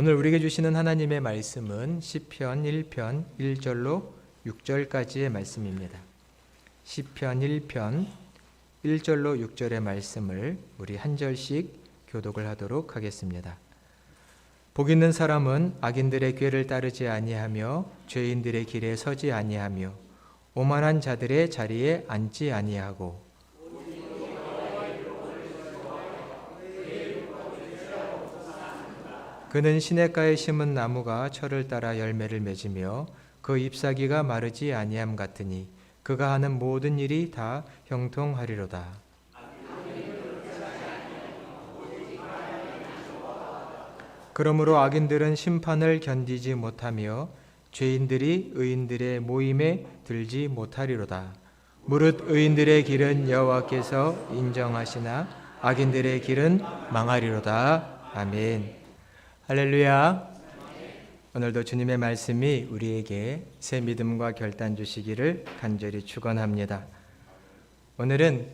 오늘 우리에게 주시는 하나님의 말씀은 시편 1편 1절로 6절까지의 말씀입니다. 시편 1편 1절로 6절의 말씀을 우리 한 절씩 교독을 하도록 하겠습니다. 복 있는 사람은 악인들의 꾀를 따르지 아니하며 죄인들의 길에 서지 아니하며 오만한 자들의 자리에 앉지 아니하고 그는 시냇가에 심은 나무가 철을 따라 열매를 맺으며 그 잎사귀가 마르지 아니함 같으니 그가 하는 모든 일이 다 형통하리로다. 그러므로 악인들은 심판을 견디지 못하며 죄인들이 의인들의 모임에 들지 못하리로다. 무릇 의인들의 길은 여호와께서 인정하시나 악인들의 길은 망하리로다. 아멘. 할렐루야. 오늘도 주님의 말씀이 우리에게 새 믿음과 결단 주시기를 간절히 축원합니다. 오늘은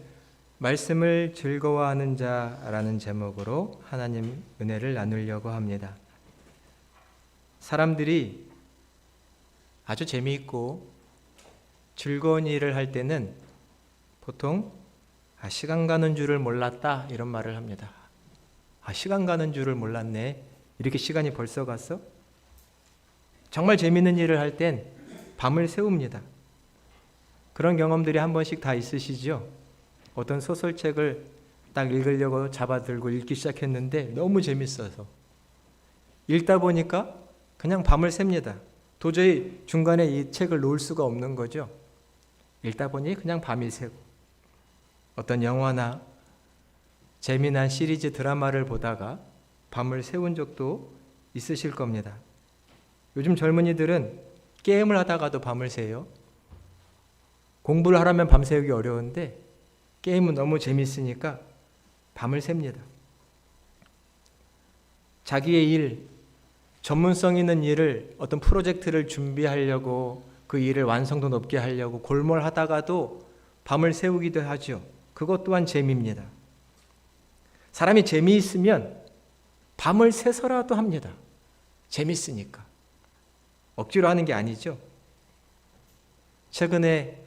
말씀을 즐거워하는 자라는 제목으로 하나님 은혜를 나누려고 합니다. 사람들이 아주 재미있고 즐거운 일을 할 때는 보통 시간 가는 줄을 몰랐다 이런 말을 합니다. 시간 가는 줄을 몰랐네. 이렇게 시간이 벌써 갔어? 정말 재미있는 일을 할 땐 밤을 새웁니다. 그런 경험들이 한 번씩 다 있으시죠? 어떤 소설책을 딱 읽으려고 잡아들고 읽기 시작했는데 너무 재밌어서 읽다 보니까 그냥 밤을 셉니다. 도저히 중간에 이 책을 놓을 수가 없는 거죠. 읽다 보니 그냥 밤이 새고 어떤 영화나 재미난 시리즈 드라마를 보다가 밤을 새운 적도 있으실 겁니다. 요즘 젊은이들은 게임을 하다가도 밤을 새요. 공부를 하려면 밤새우기 어려운데 게임은 너무 재밌으니까 밤을 셉니다. 자기의 일, 전문성 있는 일을 어떤 프로젝트를 준비하려고 그 일을 완성도 높게 하려고 골몰하다가도 밤을 새우기도 하죠. 그것 또한 재미입니다. 사람이 재미있으면 밤을 새서라도 합니다. 재밌으니까. 억지로 하는 게 아니죠. 최근에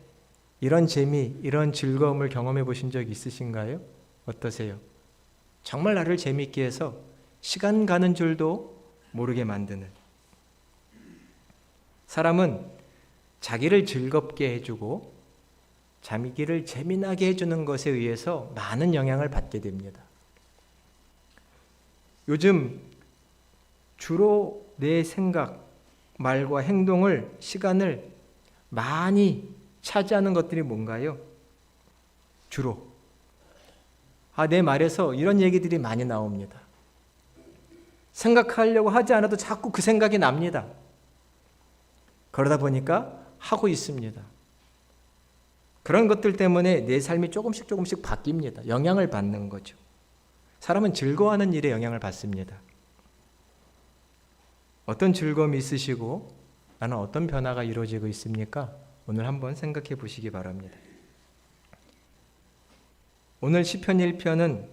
이런 재미, 이런 즐거움을 경험해 보신 적 있으신가요? 어떠세요? 정말 나를 재미있게 해서 시간 가는 줄도 모르게 만드는. 사람은 자기를 즐겁게 해주고 자기를 재미나게 해주는 것에 의해서 많은 영향을 받게 됩니다. 요즘 주로 내 생각, 말과 행동을, 시간을 많이 차지하는 것들이 뭔가요? 주로. 내 말에서 이런 얘기들이 많이 나옵니다. 생각하려고 하지 않아도 자꾸 그 생각이 납니다. 그러다 보니까 하고 있습니다. 그런 것들 때문에 내 삶이 조금씩 바뀝니다. 영향을 받는 거죠. 사람은 즐거워하는 일에 영향을 받습니다. 어떤 즐거움이 있으시고 나는 어떤 변화가 이루어지고 있습니까? 오늘 한번 생각해 보시기 바랍니다. 오늘 시편 1편은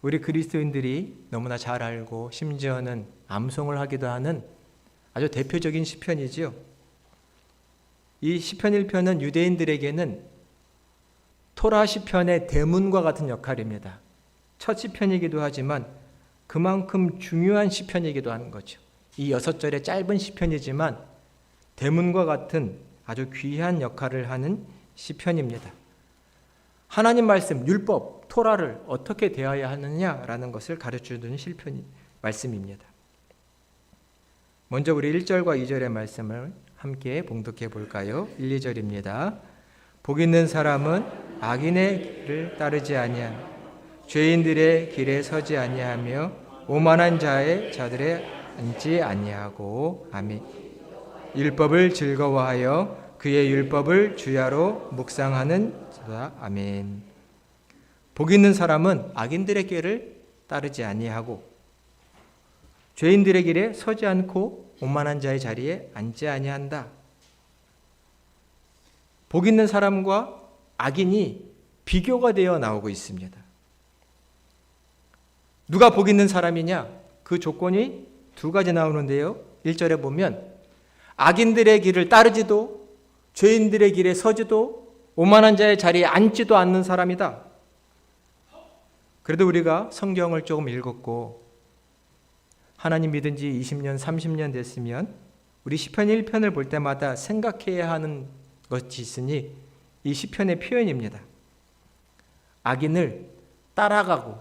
우리 그리스도인들이 너무나 잘 알고 심지어는 암송을 하기도 하는 아주 대표적인 시편이지요. 이 시편 1편은 유대인들에게는 토라 시편의 대문과 같은 역할입니다. 첫 시편이기도 하지만 그만큼 중요한 시편이기도 하는 거죠. 이 6절의 짧은 시편이지만 대문과 같은 아주 귀한 역할을 하는 시편입니다. 하나님 말씀, 율법, 토라를 어떻게 대해야 하느냐라는 것을 가르쳐주는 말씀입니다. 먼저 우리 1절과 2절의 말씀을 함께 봉독해 볼까요? 1, 2절입니다. 복 있는 사람은 악인의 길을 따르지 아니하며 죄인들의 길에 서지 아니하며 오만한 자들의 앉지 아니하고. 아멘. 율법을 즐거워하여 그의 율법을 주야로 묵상하는 자다. 아멘. 복 있는 사람은 악인들의 길을 따르지 아니하고 죄인들의 길에 서지 않고 오만한 자의 자리에 앉지 아니한다. 복 있는 사람과 악인이 비교가 되어 나오고 있습니다. 누가 복 있는 사람이냐? 그 조건이 두 가지 나오는데요. 1절에 보면 악인들의 길을 따르지도 죄인들의 길에 서지도 오만한 자의 자리에 앉지도 않는 사람이다. 그래도 우리가 성경을 조금 읽었고 하나님 믿은 지 20년, 30년 됐으면 우리 시편 1편을 볼 때마다 생각해야 하는 것이 있으니 이 시편의 표현입니다. 악인을 따라가고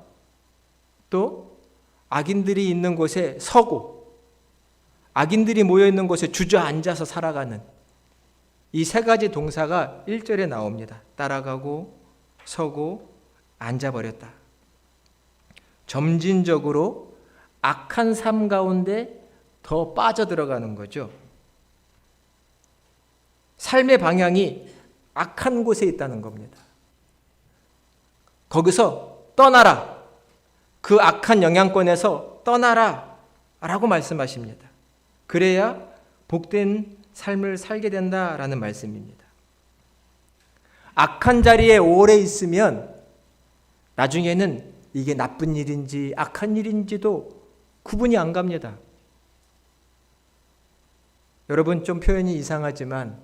또 악인들이 있는 곳에 서고 악인들이 모여있는 곳에 주저앉아서 살아가는 이 세 가지 동사가 1절에 나옵니다. 따라가고 서고 앉아버렸다. 점진적으로 악한 삶 가운데 더 빠져들어가는 거죠. 삶의 방향이 악한 곳에 있다는 겁니다. 거기서 떠나라. 그 악한 영향권에서 떠나라 라고 말씀하십니다. 그래야 복된 삶을 살게 된다라는 말씀입니다. 악한 자리에 오래 있으면 나중에는 이게 나쁜 일인지 악한 일인지도 구분이 안 갑니다. 여러분 좀 표현이 이상하지만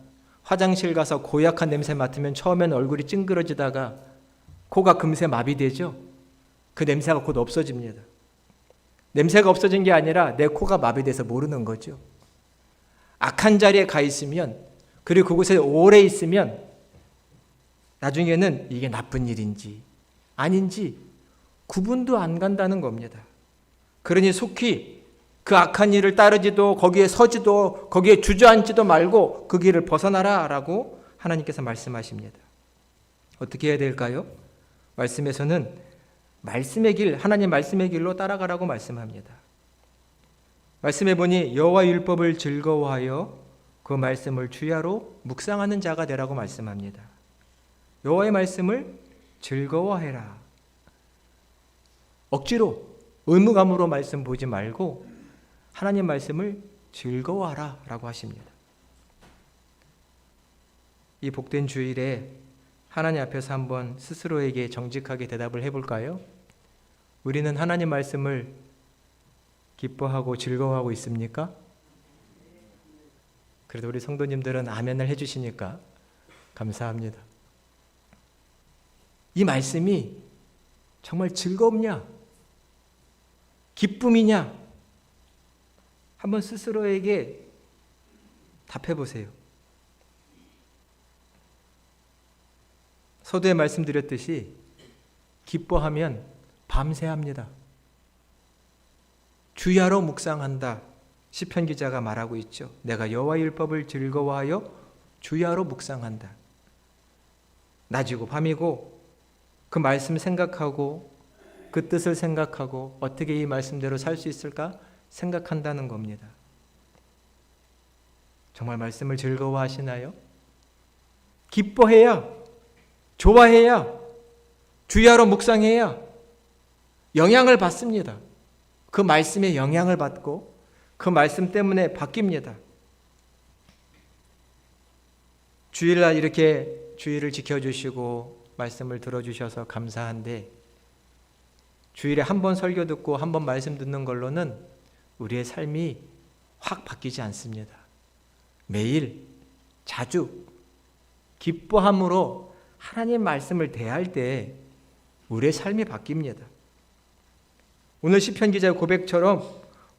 화장실 가서 고약한 냄새 맡으면 처음엔 얼굴이 찡그러지다가 코가 금세 마비되죠. 그 냄새가 곧 없어집니다. 냄새가 없어진 게 아니라 내 코가 마비돼서 모르는 거죠. 악한 자리에 가 있으면 그리고 그곳에 오래 있으면 나중에는 이게 나쁜 일인지 아닌지 구분도 안 간다는 겁니다. 그러니 속히 그 악한 일을 따르지도 거기에 서지도 거기에 주저앉지도 말고 그 길을 벗어나라 라고 하나님께서 말씀하십니다. 어떻게 해야 될까요? 말씀에서는 말씀의 길, 하나님 말씀의 길로 따라가라고 말씀합니다. 말씀해 보니 여호와 율법을 즐거워하여 그 말씀을 주야로 묵상하는 자가 되라고 말씀합니다. 여호와의 말씀을 즐거워해라. 억지로 의무감으로 말씀 보지 말고 하나님 말씀을 즐거워하라 라고 하십니다. 이 복된 주일에 하나님 앞에서 한번 스스로에게 정직하게 대답을 해볼까요? 우리는 하나님 말씀을 기뻐하고 즐거워하고 있습니까? 그래도 우리 성도님들은 아멘을 해주시니까 감사합니다. 이 말씀이 정말 즐겁냐? 기쁨이냐? 한번 스스로에게 답해 보세요. 서두에 말씀드렸듯이 기뻐하면 밤새 합니다. 주야로 묵상한다. 시편 기자가 말하고 있죠. 내가 여호와의 율법을 즐거워하여 주야로 묵상한다. 낮이고 밤이고 그 말씀 생각하고 그 뜻을 생각하고 어떻게 이 말씀대로 살 수 있을까 생각한다는 겁니다. 정말 말씀을 즐거워하시나요? 기뻐해야, 좋아해야, 주야로 묵상해야 영향을 받습니다. 그 말씀에 영향을 받고 그 말씀 때문에 바뀝니다. 주일날 이렇게 주일을 지켜주시고 말씀을 들어주셔서 감사한데 주일에 한 번 설교 듣고 한 번 말씀 듣는 걸로는 우리의 삶이 확 바뀌지 않습니다. 매일 자주 기뻐함으로 하나님 말씀을 대할 때 우리의 삶이 바뀝니다. 오늘 시편 기자의 고백처럼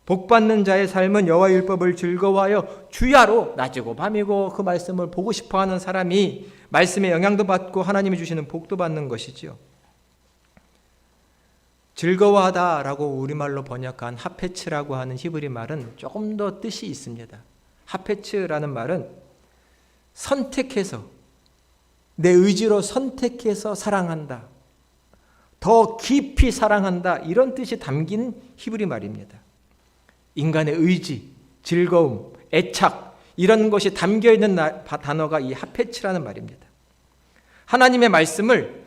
복받는 자의 삶은 여호와 율법을 즐거워하여 주야로 낮이고 밤이고 그 말씀을 보고 싶어하는 사람이 말씀의 영향도 받고 하나님이 주시는 복도 받는 것이지요. 즐거워하다라고 우리말로 번역한 하페츠라고 하는 히브리 말은 조금 더 뜻이 있습니다. 하페츠라는 말은 선택해서 내 의지로 선택해서 사랑한다. 더 깊이 사랑한다. 이런 뜻이 담긴 히브리 말입니다. 인간의 의지, 즐거움, 애착 이런 것이 담겨있는 단어가 이 하페츠라는 말입니다. 하나님의 말씀을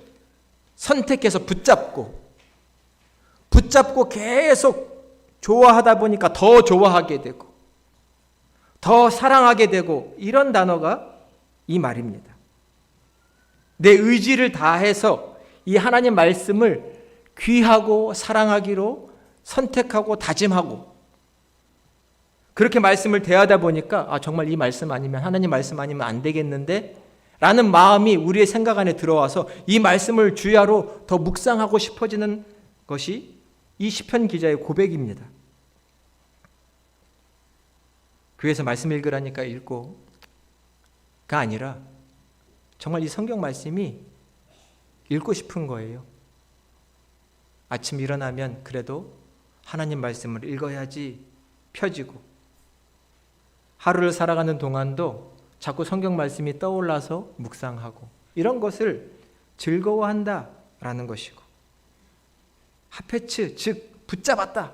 선택해서 붙잡고 계속 좋아하다 보니까 더 좋아하게 되고 더 사랑하게 되고 이런 단어가 이 말입니다. 내 의지를 다해서 이 하나님 말씀을 귀하고 사랑하기로 선택하고 다짐하고 그렇게 말씀을 대하다 보니까 정말 이 말씀 아니면, 하나님 말씀 아니면 안 되겠는데 라는 마음이 우리의 생각 안에 들어와서 이 말씀을 주야로 더 묵상하고 싶어지는 것이 이 시편 기자의 고백입니다. 교회에서 말씀 읽으라니까 읽고가 아니라 정말 이 성경 말씀이 읽고 싶은 거예요. 아침 일어나면 그래도 하나님 말씀을 읽어야지 펴지고, 하루를 살아가는 동안도 자꾸 성경 말씀이 떠올라서 묵상하고, 이런 것을 즐거워한다라는 것이고, 하페츠, 즉 붙잡았다,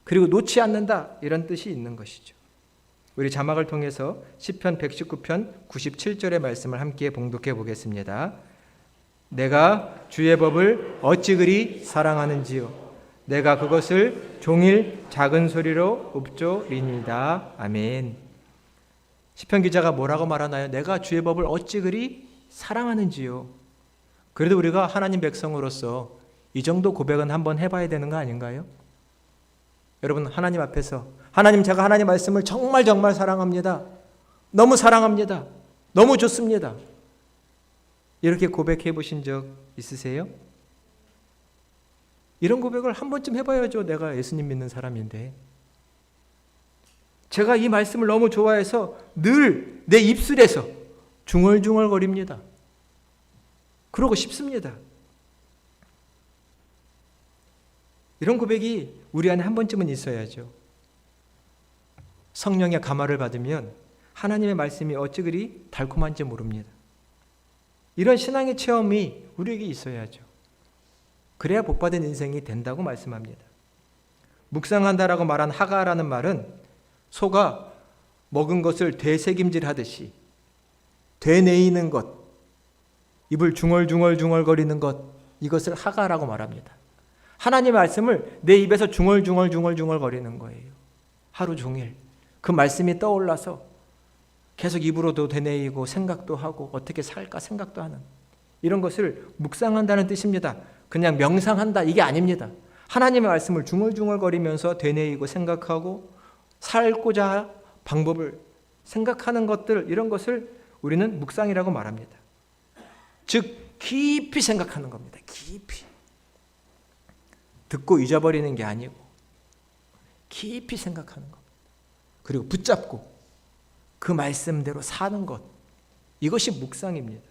그리고 놓지 않는다, 이런 뜻이 있는 것이죠. 우리 자막을 통해서 시편 119편 97절의 말씀을 함께 봉독해 보겠습니다. 내가 주의 법을 어찌 그리 사랑하는지요, 내가 그것을 종일 작은 소리로 읊조리니다. 아멘. 시편 기자가 뭐라고 말하나요? 내가 주의 법을 어찌 그리 사랑하는지요. 그래도 우리가 하나님 백성으로서 이 정도 고백은 한번 해봐야 되는 거 아닌가요? 여러분, 하나님 앞에서 하나님, 제가 하나님 말씀을 정말 정말 사랑합니다. 너무 사랑합니다. 너무 좋습니다. 이렇게 고백해 보신 적 있으세요? 이런 고백을 한 번쯤 해봐야죠. 내가 예수님 믿는 사람인데. 제가 이 말씀을 너무 좋아해서 늘 내 입술에서 중얼중얼거립니다. 그러고 싶습니다. 이런 고백이 우리 안에 한 번쯤은 있어야죠. 성령의 감화를 받으면 하나님의 말씀이 어찌 그리 달콤한지 모릅니다. 이런 신앙의 체험이 우리에게 있어야죠. 그래야 복받은 인생이 된다고 말씀합니다. 묵상한다라고 말한 하가라는 말은 소가 먹은 것을 되새김질하듯이 되뇌이는 것, 입을 중얼중얼거리는 것, 이것을 하가라고 말합니다. 하나님의 말씀을 내 입에서 중얼중얼거리는 거예요. 하루 종일 그 말씀이 떠올라서 계속 입으로도 되뇌이고 생각도 하고 어떻게 살까 생각도 하는, 이런 것을 묵상한다는 뜻입니다. 그냥 명상한다, 이게 아닙니다. 하나님의 말씀을 중얼중얼거리면서 되뇌이고 생각하고 살고자 방법을 생각하는 것들, 이런 것을 우리는 묵상이라고 말합니다. 즉 깊이 생각하는 겁니다. 깊이. 듣고 잊어버리는 게 아니고 깊이 생각하는 것, 그리고 붙잡고 그 말씀대로 사는 것, 이것이 묵상입니다.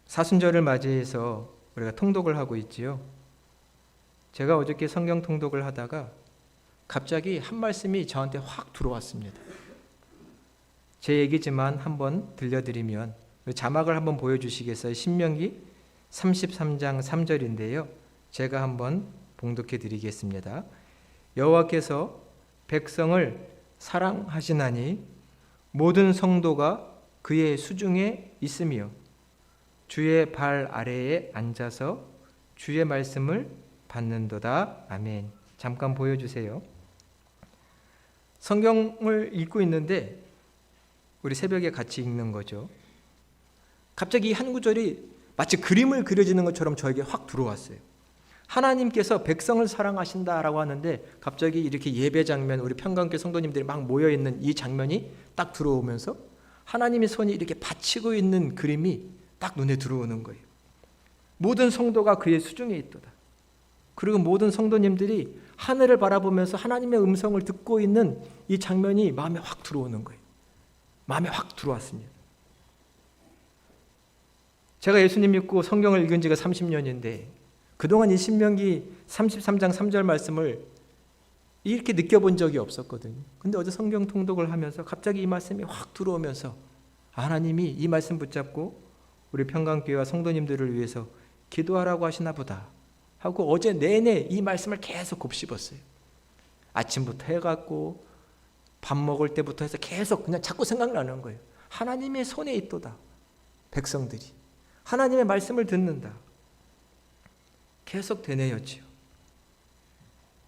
사순절을 맞이해서 우리가 통독을 하고 있지요. 제가 어저께 성경 통독을 하다가 갑자기 한 말씀이 저한테 확 들어왔습니다. 제 얘기지만 한번 들려드리면, 자막을 한번 보여주시겠어요? 신명기 33장 3절인데요. 제가 한번 봉독해 드리겠습니다. 여호와께서 백성을 사랑하시나니 모든 성도가 그의 수중에 있으며 주의 발 아래에 앉아서 주의 말씀을 받는도다. 아멘. 잠깐 보여주세요. 성경을 읽고 있는데 우리 새벽에 같이 읽는 거죠. 갑자기 이 한 구절이 마치 그림을 그려지는 것처럼 저에게 확 들어왔어요. 하나님께서 백성을 사랑하신다라고 하는데 갑자기 이렇게 예배 장면, 우리 평강교회 성도님들이 막 모여있는 이 장면이 딱 들어오면서 하나님의 손이 이렇게 받치고 있는 그림이 딱 눈에 들어오는 거예요. 모든 성도가 그의 수중에 있도다. 그리고 모든 성도님들이 하늘을 바라보면서 하나님의 음성을 듣고 있는 이 장면이 마음에 확 들어오는 거예요. 마음에 확 들어왔습니다. 제가 예수님 믿고 성경을 읽은 지가 30년인데 그동안 이 신명기 33장 3절 말씀을 이렇게 느껴본 적이 없었거든요. 근데 어제 성경 통독을 하면서 갑자기 이 말씀이 확 들어오면서 하나님이 이 말씀 붙잡고 우리 평강교회와 성도님들을 위해서 기도하라고 하시나 보다 하고 어제 내내 이 말씀을 계속 곱씹었어요. 아침부터 해갖고 밥 먹을 때부터 해서 계속 그냥 자꾸 생각나는 거예요. 하나님의 손에 있도다. 백성들이 하나님의 말씀을 듣는다. 계속 되뇌였지요.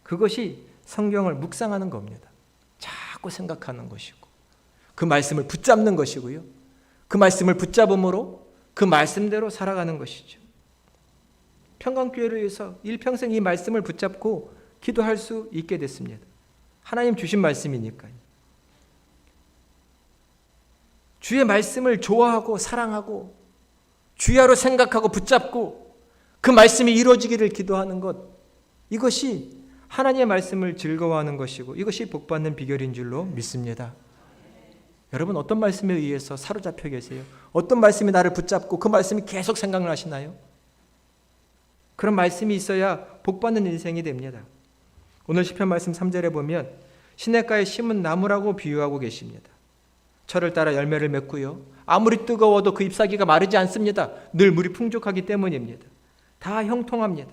그것이 성경을 묵상하는 겁니다. 자꾸 생각하는 것이고 그 말씀을 붙잡는 것이고요. 그 말씀을 붙잡음으로 그 말씀대로 살아가는 것이죠. 평강교회를 위해서 일평생 이 말씀을 붙잡고 기도할 수 있게 됐습니다. 하나님 주신 말씀이니까요. 주의 말씀을 좋아하고 사랑하고 주야로 생각하고 붙잡고 그 말씀이 이루어지기를 기도하는 것, 이것이 하나님의 말씀을 즐거워하는 것이고 이것이 복받는 비결인 줄로 믿습니다. 여러분, 어떤 말씀에 의해서 사로잡혀 계세요? 어떤 말씀이 나를 붙잡고 그 말씀이 계속 생각나시나요? 그런 말씀이 있어야 복받는 인생이 됩니다. 오늘 시편 말씀 3절에 보면 시냇가에 심은 나무라고 비유하고 계십니다. 철을 따라 열매를 맺고요, 아무리 뜨거워도 그 잎사귀가 마르지 않습니다. 늘 물이 풍족하기 때문입니다. 다 형통합니다.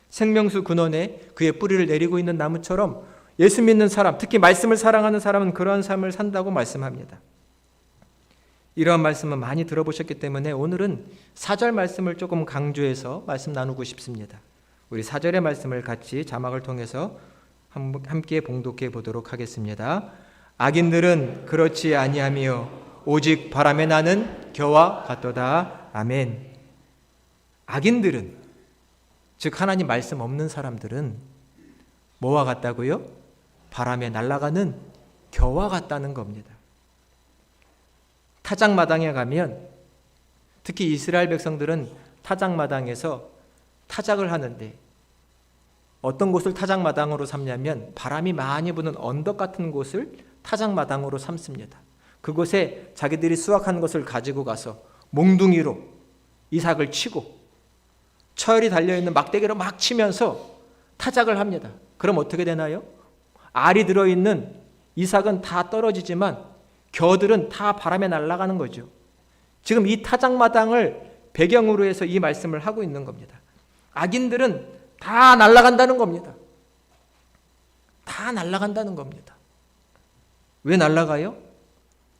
생명수 근원에 그의 뿌리를 내리고 있는 나무처럼 예수 믿는 사람, 특히 말씀을 사랑하는 사람은 그러한 삶을 산다고 말씀합니다. 이러한 말씀은 많이 들어보셨기 때문에 오늘은 4절 말씀을 조금 강조해서 말씀 나누고 싶습니다. 우리 4절의 말씀을 같이 자막을 통해서 함께 봉독해 보도록 하겠습니다. 악인들은 그렇지 아니하며 오직 바람에 나는 겨와 같도다. 아멘. 악인들은, 즉 하나님 말씀 없는 사람들은 뭐와 같다고요? 바람에 날아가는 겨와 같다는 겁니다. 타작마당에 가면, 특히 이스라엘 백성들은 타작마당에서 타작을 하는데 어떤 곳을 타작마당으로 삼냐면 바람이 많이 부는 언덕 같은 곳을 타작마당으로 삼습니다. 그곳에 자기들이 수확한 것을 가지고 가서 몽둥이로 이삭을 치고 철이 달려있는 막대기로 막 치면서 타작을 합니다. 그럼 어떻게 되나요? 알이 들어있는 이삭은 다 떨어지지만 겨들은 다 바람에 날아가는 거죠. 지금 이 타작마당을 배경으로 해서 이 말씀을 하고 있는 겁니다. 악인들은 다 날아간다는 겁니다. 다 날아간다는 겁니다. 왜 날아가요?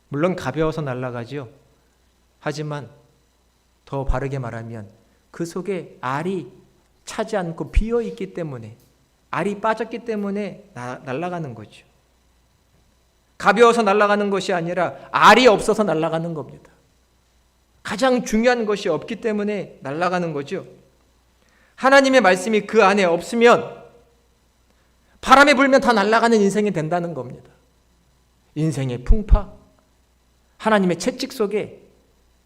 물론 가벼워서 날아가죠. 하지만 더 바르게 말하면 그 속에 알이 차지 않고 비어있기 때문에, 알이 빠졌기 때문에 날아가는 거죠. 가벼워서 날아가는 것이 아니라 알이 없어서 날아가는 겁니다. 가장 중요한 것이 없기 때문에 날아가는 거죠. 하나님의 말씀이 그 안에 없으면 바람이 불면 다 날아가는 인생이 된다는 겁니다. 인생의 풍파, 하나님의 채찍 속에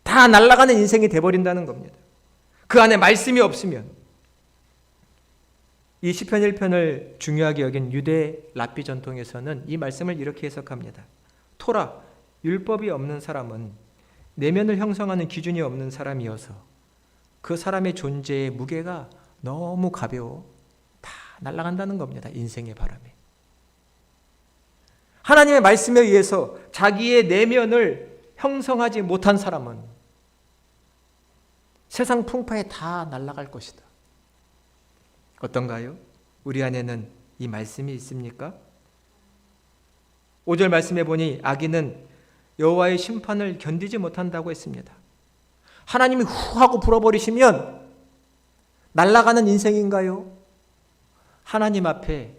다 날아가는 인생이 돼버린다는 겁니다. 그 안에 말씀이 없으면. 이 시편 1편을 중요하게 여긴 유대 랍비 전통에서는 이 말씀을 이렇게 해석합니다. 토라, 율법이 없는 사람은 내면을 형성하는 기준이 없는 사람이어서 그 사람의 존재의 무게가 너무 가벼워 다 날아간다는 겁니다. 인생의 바람에. 하나님의 말씀에 의해서 자기의 내면을 형성하지 못한 사람은 세상 풍파에 다 날아갈 것이다. 어떤가요? 우리 안에는 이 말씀이 있습니까? 5절 말씀해 보니 악인은 여호와의 심판을 견디지 못한다고 했습니다. 하나님이 후 하고 불어버리시면 날아가는 인생인가요? 하나님 앞에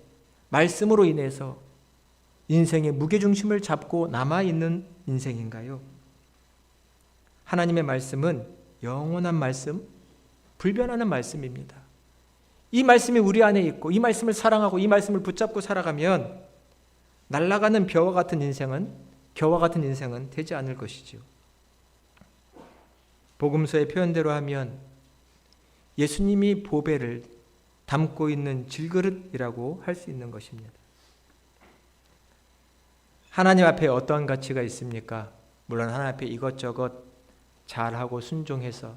말씀으로 인해서 인생의 무게중심을 잡고 남아있는 인생인가요? 하나님의 말씀은 영원한 말씀, 불변하는 말씀입니다. 이 말씀이 우리 안에 있고 이 말씀을 사랑하고 이 말씀을 붙잡고 살아가면 날아가는 겨와 같은 인생은 되지 않을 것이죠. 복음서의 표현대로 하면 예수님이 보배를 담고 있는 질그릇이라고 할 수 있는 것입니다. 하나님 앞에 어떠한 가치가 있습니까? 물론 하나님 앞에 이것저것 잘하고 순종해서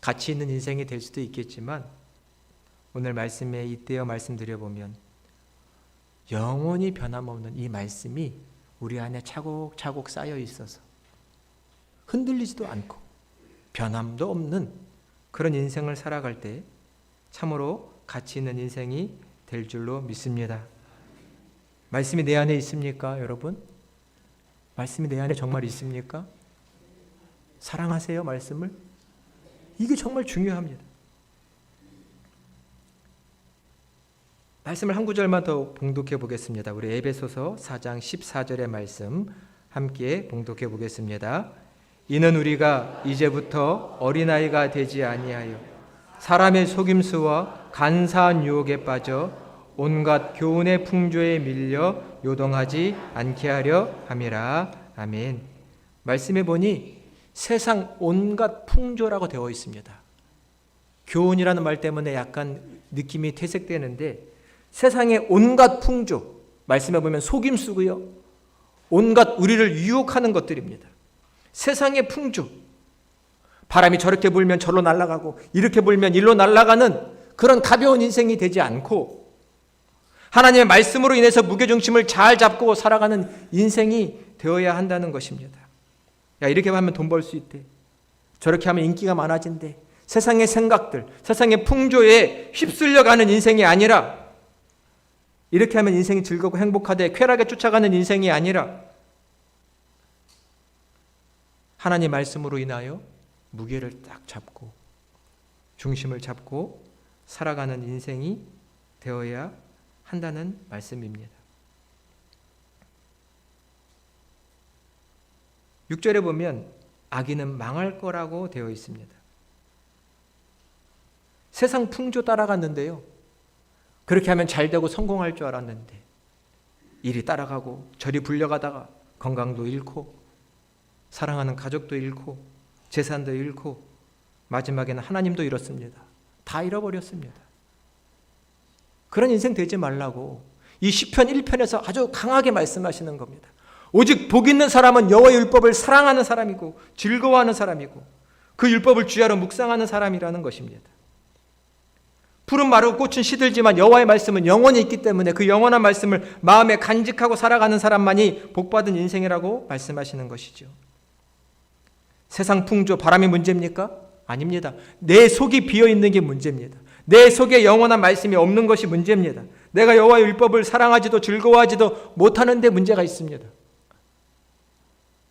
가치 있는 인생이 될 수도 있겠지만 오늘 말씀에 잇대어 말씀드려보면 영원히 변함없는 이 말씀이 우리 안에 차곡차곡 쌓여 있어서 흔들리지도 않고 변함도 없는 그런 인생을 살아갈 때 참으로 가치 있는 인생이 될 줄로 믿습니다. 말씀이 내 안에 있습니까, 여러분? 말씀이 내 안에 정말 있습니까? 사랑하세요, 말씀을? 이게 정말 중요합니다. 말씀을 한 구절만 더 봉독해 보겠습니다. 우리 에베소서 4장 14절의 말씀 함께 봉독해 보겠습니다. 이는 우리가 이제부터 어린아이가 되지 아니하여 사람의 속임수와 간사한 유혹에 빠져 온갖 교훈의 풍조에 밀려 요동하지 않게 하려 함이라. 아멘. 말씀해 보니 세상 온갖 풍조라고 되어 있습니다. 교훈이라는 말 때문에 약간 느낌이 퇴색되는데 세상의 온갖 풍조, 말씀해 보면 속임수고요. 온갖 우리를 유혹하는 것들입니다. 세상의 풍조. 바람이 저렇게 불면 저로 날아가고 이렇게 불면 일로 날아가는 그런 가벼운 인생이 되지 않고 하나님의 말씀으로 인해서 무게중심을 잘 잡고 살아가는 인생이 되어야 한다는 것입니다. 야, 이렇게 하면 돈 벌 수 있대. 저렇게 하면 인기가 많아진대. 세상의 생각들, 세상의 풍조에 휩쓸려가는 인생이 아니라 이렇게 하면 인생이 즐겁고 행복하되 쾌락에 쫓아가는 인생이 아니라 하나님 말씀으로 인하여 무게를 딱 잡고 중심을 잡고 살아가는 인생이 되어야 한다는 말씀입니다. 6절에 보면 악인은 망할 거라고 되어 있습니다. 세상 풍조 따라갔는데요. 그렇게 하면 잘 되고 성공할 줄 알았는데 일이 따라가고 저리 불려가다가 건강도 잃고 사랑하는 가족도 잃고 재산도 잃고 마지막에는 하나님도 잃었습니다. 다 잃어버렸습니다. 그런 인생 되지 말라고 이 시편 1편에서 아주 강하게 말씀하시는 겁니다. 오직 복 있는 사람은 여호와의 율법을 사랑하는 사람이고 즐거워하는 사람이고 그 율법을 주야로 묵상하는 사람이라는 것입니다. 푸른 마르고 꽃은 시들지만 여호와의 말씀은 영원히 있기 때문에 그 영원한 말씀을 마음에 간직하고 살아가는 사람만이 복받은 인생이라고 말씀하시는 것이죠. 세상 풍조, 바람이 문제입니까? 아닙니다. 내 속이 비어있는 게 문제입니다. 내 속에 영원한 말씀이 없는 것이 문제입니다. 내가 여호와의 율법을 사랑하지도 즐거워하지도 못하는 데 문제가 있습니다.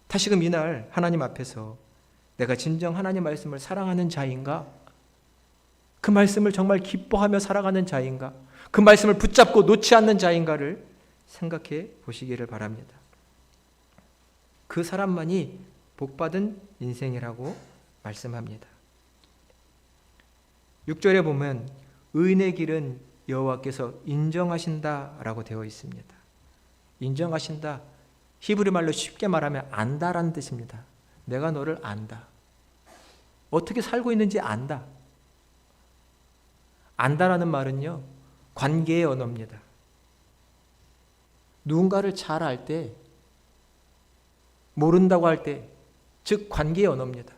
다시금 이날 하나님 앞에서 내가 진정 하나님 말씀을 사랑하는 자인가? 그 말씀을 정말 기뻐하며 살아가는 자인가? 그 말씀을 붙잡고 놓지 않는 자인가를 생각해 보시기를 바랍니다. 그 사람만이 복받은 인생이라고 말씀합니다. 6절에 보면 의인의 길은 여호와께서 인정하신다라고 되어 있습니다. 인정하신다. 히브리 말로 쉽게 말하면 안다라는 뜻입니다. 내가 너를 안다. 어떻게 살고 있는지 안다. 안다라는 말은요, 관계의 언어입니다. 누군가를 잘 알 때, 모른다고 할 때, 즉 관계의 언어입니다.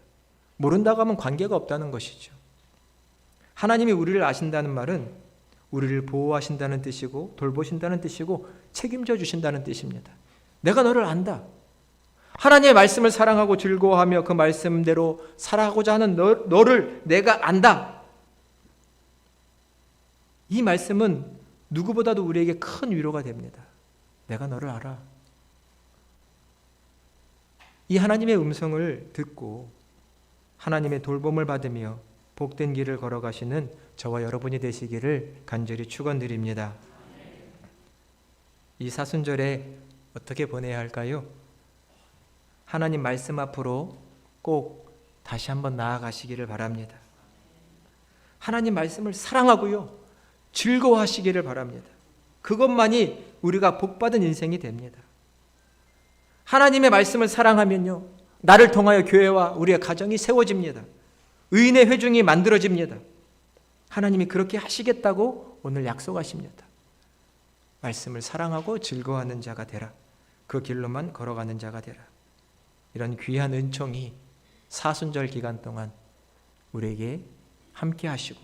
모른다고 하면 관계가 없다는 것이죠. 하나님이 우리를 아신다는 말은 우리를 보호하신다는 뜻이고 돌보신다는 뜻이고 책임져 주신다는 뜻입니다. 내가 너를 안다. 하나님의 말씀을 사랑하고 즐거워하며 그 말씀대로 살아가고자 하는 너를 내가 안다. 이 말씀은 누구보다도 우리에게 큰 위로가 됩니다. 내가 너를 알아. 이 하나님의 음성을 듣고 하나님의 돌봄을 받으며 복된 길을 걸어가시는 저와 여러분이 되시기를 간절히 축원드립니다. 이 사순절에 어떻게 보내야 할까요? 하나님 말씀 앞으로 꼭 다시 한번 나아가시기를 바랍니다. 하나님 말씀을 사랑하고요, 즐거워하시기를 바랍니다. 그것만이 우리가 복받은 인생이 됩니다. 하나님의 말씀을 사랑하면요, 나를 통하여 교회와 우리의 가정이 세워집니다. 의인의 회중이 만들어집니다. 하나님이 그렇게 하시겠다고 오늘 약속하십니다. 말씀을 사랑하고 즐거워하는 자가 되라. 그 길로만 걸어가는 자가 되라. 이런 귀한 은총이 사순절 기간 동안 우리에게 함께 하시고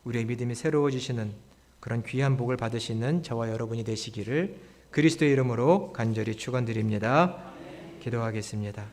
우리의 믿음이 새로워지시는 그런 귀한 복을 받으시는 저와 여러분이 되시기를 그리스도의 이름으로 간절히 축원드립니다. 기도하겠습니다.